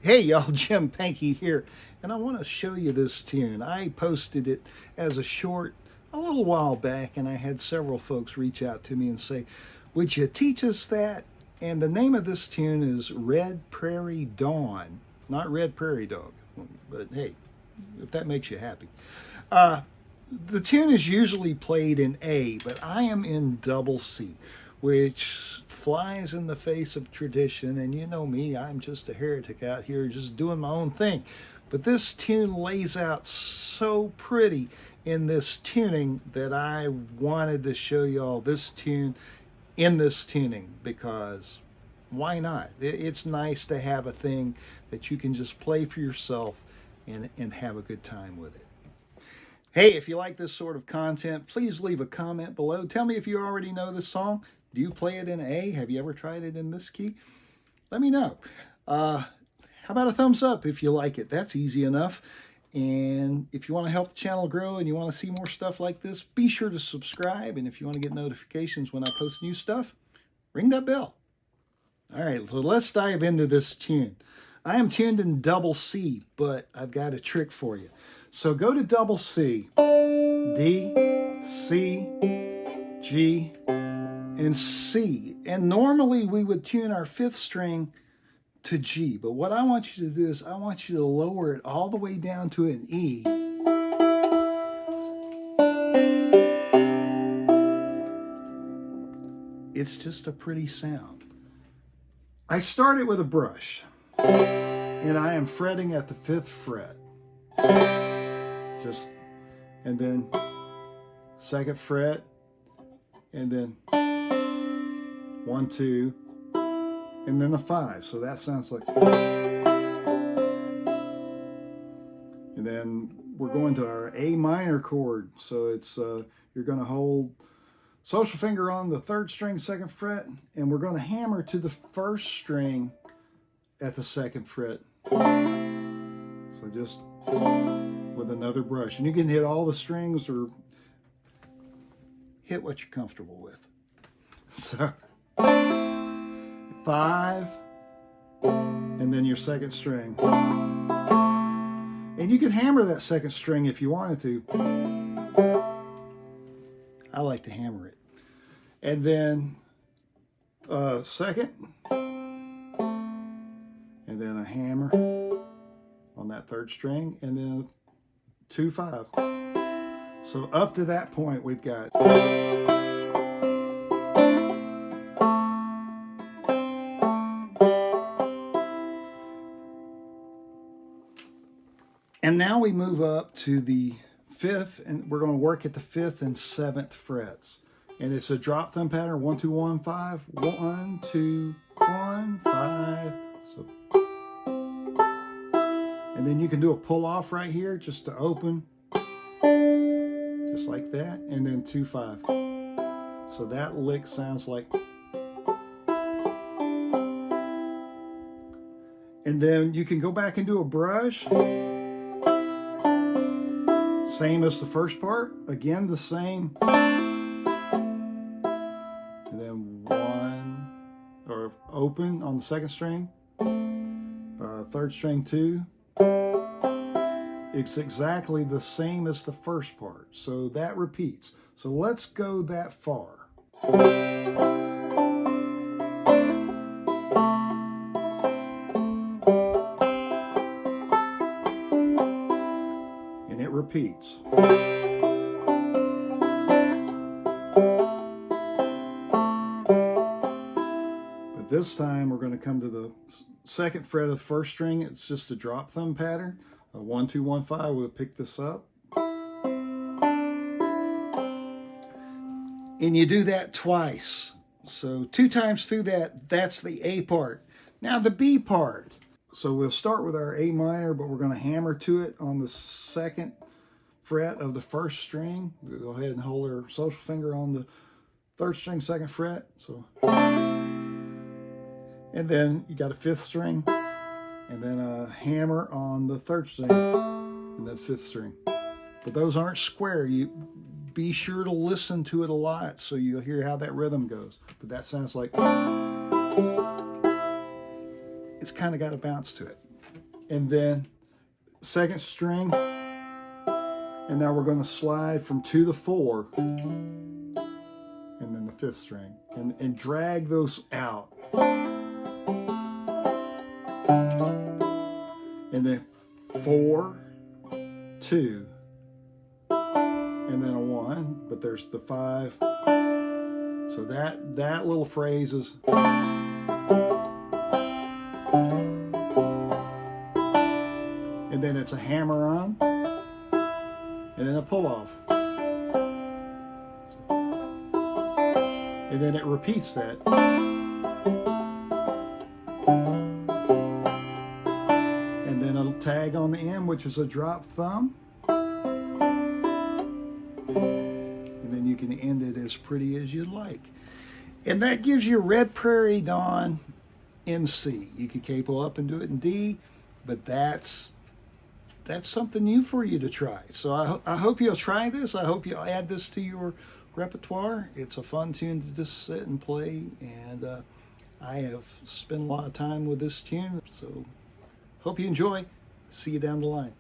Hey y'all, Jim Pankey here, and I want to show you this tune. I posted it as a short a little while back, and I had several folks reach out to me and say, would you teach us that? And the name of this tune is Red Prairie Dawn, not Red Prairie Dog, but hey, if that makes you happy. The tune is usually played in A, but I am in double C, which flies in the face of tradition, and you know me, I'm just a heretic out here just doing my own thing. But this tune lays out so pretty in this tuning that I wanted to show you all this tune in this tuning, because why not? It's nice to have a thing that you can just play for yourself and have a good time with it. Hey, if you like this sort of content, please leave a comment below. Tell me if you already know this song. Do you play it in A? Have you ever tried it in this key? Let me know. How about a thumbs up if you like it? That's easy enough. And if you want to help the channel grow and you want to see more stuff like this, be sure to subscribe. And if you want to get notifications when I post new stuff, ring that bell. All right, so let's dive into this tune. I am tuned in double C, but I've got a trick for you. So go to double C, D, C, G, and C. And normally we would tune our fifth string to G. But what I want you to do is I want you to lower it all the way down to an E. It's just a pretty sound. I start it with a brush, and I am fretting at the 5th fret. And then 2nd fret, and then 1, 2, and then the 5. So that sounds like. And then we're going to our A minor chord. So it's you're going to hold social finger on the 3rd string, 2nd fret, and we're going to hammer to the 1st string at the 2nd fret. So just with another brush, and you can hit all the strings or hit what you're comfortable with. So 5, and then your 2nd string, and you can hammer that 2nd string if you wanted to. I like to hammer it, and then 2nd, and then a hammer on that 3rd string, and then 2, 5. So up to that point we've got. And now we move up to the 5th, and we're going to work at the 5th and 7th frets. And it's a drop thumb pattern, 1, 2, 1, 5, 1, 2, 1, 5. So, and then you can do a pull off right here just to open, just like that, and then 2, 5. So that lick sounds like. And then you can go back and do a brush. Same as the first part, again the same. And then 1, or open on the 2nd string, 3rd string 2. It's exactly the same as the first part, so that repeats. So let's go that far. And it repeats. But this time we're going to come to the 2nd fret of the 1st string. It's just a drop thumb pattern. 1, 2, 1, 5. We'll pick this up. And you do that twice. So 2 times through that, that's the A part. Now the B part. So we'll start with our A minor, but we're going to hammer to it on the 2nd fret of the 1st string. We'll go ahead and hold our social finger on the 3rd string, 2nd fret. So, and then you got a 5th string, and then a hammer on the 3rd string, and then 5th string. But those aren't square. You be sure to listen to it a lot so you'll hear how that rhythm goes. But that sounds like. It's kind of got a bounce to it. and then second string, and now we're going to slide from 2 to 4, and then the 5th string, and drag those out. And then 4, 2, and then a 1, but there's the 5. So that little phrase is, and then it's a hammer-on, and then a pull-off. And then it repeats that. And then a tag on the end, which is a drop thumb. And then you can end it as pretty as you like. And that gives you Red Prairie Dawn in C. You could capo up and do it in D, but that's something new for you to try. So I hope you'll try this. I hope you'll add this to your repertoire. It's a fun tune to just sit and play, and I have spent a lot of time with this tune, so hope you enjoy. See you down the line.